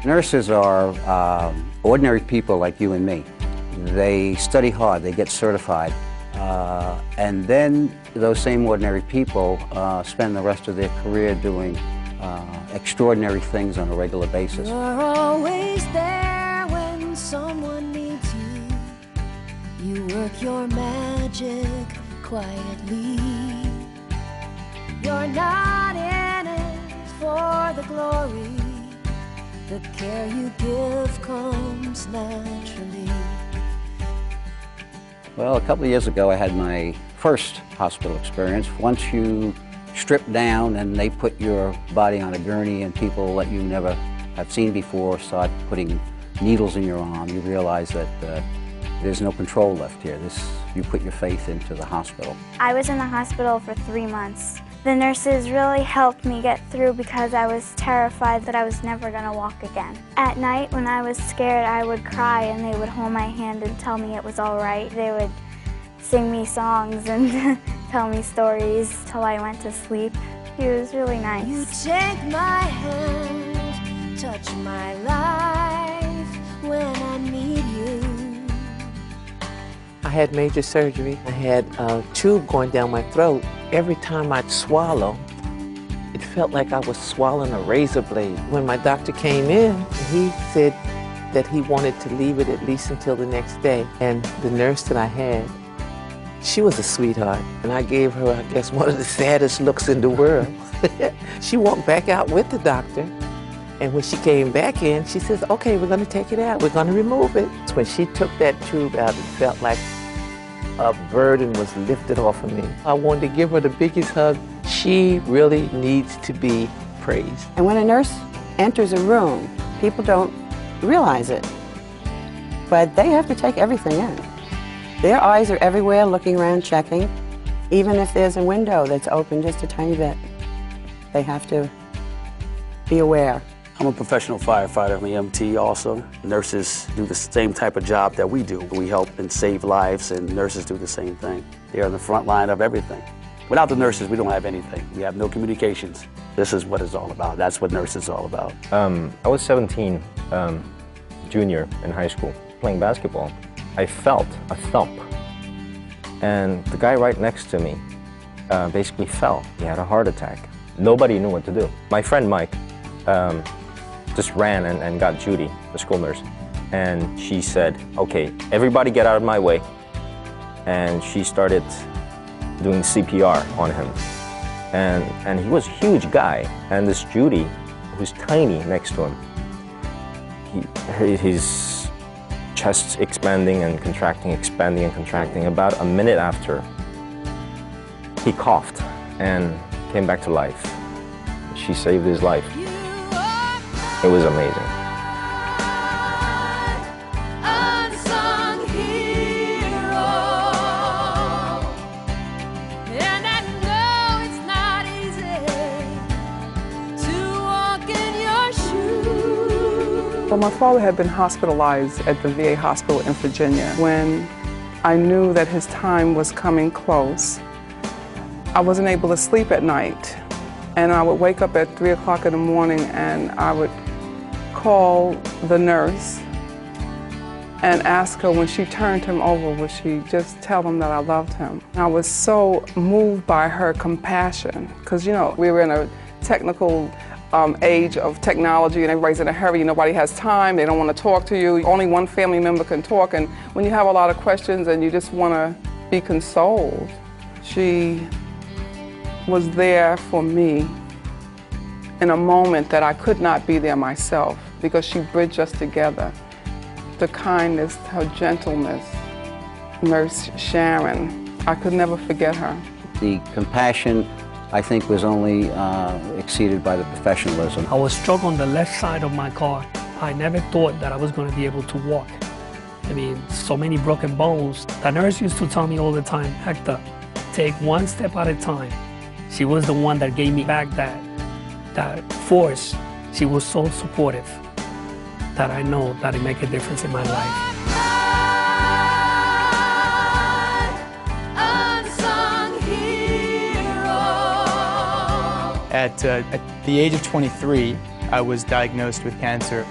Nurses are ordinary people like you and me. They study hard, they get certified, and then those same ordinary people spend the rest of their career doing extraordinary things on a regular basis. You're always there when someone needs you. You work your magic quietly. You're not in it for the glory. The care you give comes naturally. Well, a couple of years ago, I had my first hospital experience. Once you strip down and they put your body on a gurney and people that you never have seen before start putting needles in your arm, you realize that there's no control left here. You put your faith into the hospital. I was in the hospital for 3 months. The nurses really helped me get through because I was terrified that I was never going to walk again. At night when I was scared, I would cry and they would hold my hand and tell me it was all right. They would sing me songs and tell me stories till I went to sleep. He was really nice. You take my hand, touch my life when I need you. I had major surgery. I had a tube going down my throat. Every time I'd swallow, it felt like I was swallowing a razor blade. When my doctor came in, he said that he wanted to leave it at least until the next day. And the nurse that I had, she was a sweetheart. And I gave her, I guess, one of the saddest looks in the world. She walked back out with the doctor. And when she came back in, she says, okay, we're going to take it out. We're going to remove it. When she took that tube out, it felt like a burden was lifted off of me. I wanted to give her the biggest hug. She really needs to be praised. And when a nurse enters a room, people don't realize it, but they have to take everything in. Their eyes are everywhere, looking around, checking. Even if there's a window that's open just a tiny bit, they have to be aware. I'm a professional firefighter, I'm an EMT also. Nurses do the same type of job that we do. We help and save lives, and nurses do the same thing. They're on the front line of everything. Without the nurses, we don't have anything. We have no communications. This is what it's all about. That's what nurses are all about. I was 17, junior in high school, playing basketball. I felt a thump, and the guy right next to me basically fell. He had a heart attack. Nobody knew what to do. My friend Mike just ran and got Judy, the school nurse, and she said, okay, everybody get out of my way. And she started doing CPR on him. And he was a huge guy, and this Judy, who's tiny next to him, his chest's expanding and contracting, expanding and contracting. About a minute after, he coughed and came back to life. She saved his life. It was amazing. Well, my father had been hospitalized at the VA hospital in Virginia. When I knew that his time was coming close, I wasn't able to sleep at night. And I would wake up at 3 o'clock in the morning and I would call the nurse and ask her, when she turned him over, would she just tell him that I loved him. I was so moved by her compassion, because, you know, we were in a technical age of technology and everybody's in a hurry. Nobody has time. They don't want to talk to you. Only one family member can talk. And when you have a lot of questions and you just want to be consoled, she was there for me in a moment that I could not be there myself, because she bridged us together. The kindness, her gentleness, Nurse Sharon, I could never forget her. The compassion, I think, was only exceeded by the professionalism. I was struck on the left side of my car. I never thought that I was going to be able to walk. I mean, so many broken bones. The nurse used to tell me all the time, Hector, take one step at a time. She was the one that gave me back that force. She was so supportive that I know that it made a difference in my life. At the age of 23, I was diagnosed with cancer.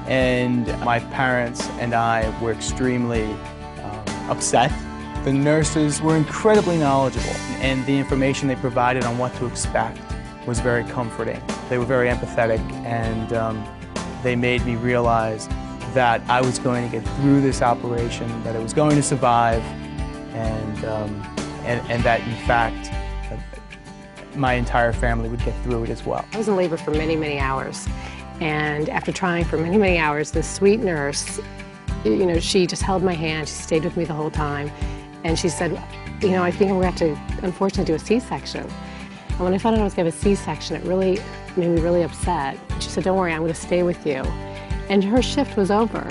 and my parents and I were extremely upset. The nurses were incredibly knowledgeable, and the information they provided on what to expect was very comforting. They were very empathetic, and they made me realize that I was going to get through this operation, that I was going to survive, and that in fact my entire family would get through it as well. I was in labor for many, many hours, and after trying for many, many hours, this sweet nurse, you know, she just held my hand, she stayed with me the whole time, and she said, you know, I think we're going to have to, unfortunately, do a C-section. And when I found out I was going to have a C-section, it really made me really upset. She said, don't worry, I'm going to stay with you. And her shift was over.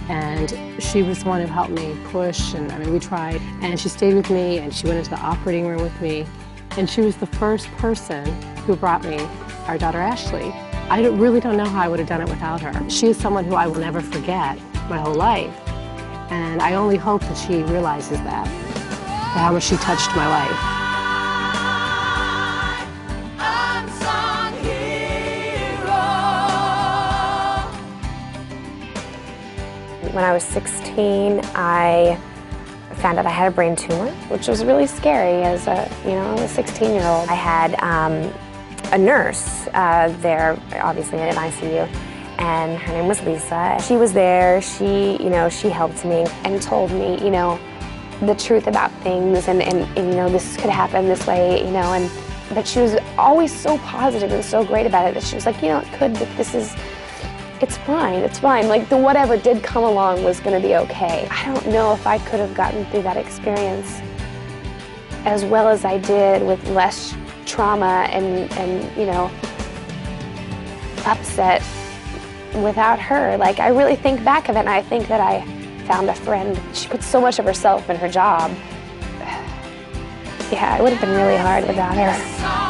And she was the one who helped me push, and I mean, we tried. And she stayed with me, and she went into the operating room with me. And she was the first person who brought me our daughter, Ashley. I really don't know how I would have done it without her. She is someone who I will never forget my whole life. And I only hope that she realizes that, how much she touched my life. When I was 16, I found out I had a brain tumor, which was really scary as a 16-year-old. I had a nurse there, obviously in ICU, and her name was Lisa. She was there. She helped me and told me, the truth about things, and this could happen this way, but she was always so positive and so great about it that she was like, it could, but it's fine. Like, the whatever did come along was going to be okay. I don't know if I could have gotten through that experience as well as I did with less trauma and upset without her. Like, I really think back of it, and I think that I found a friend. She put so much of herself in her job. Yeah, it would have been really hard without her.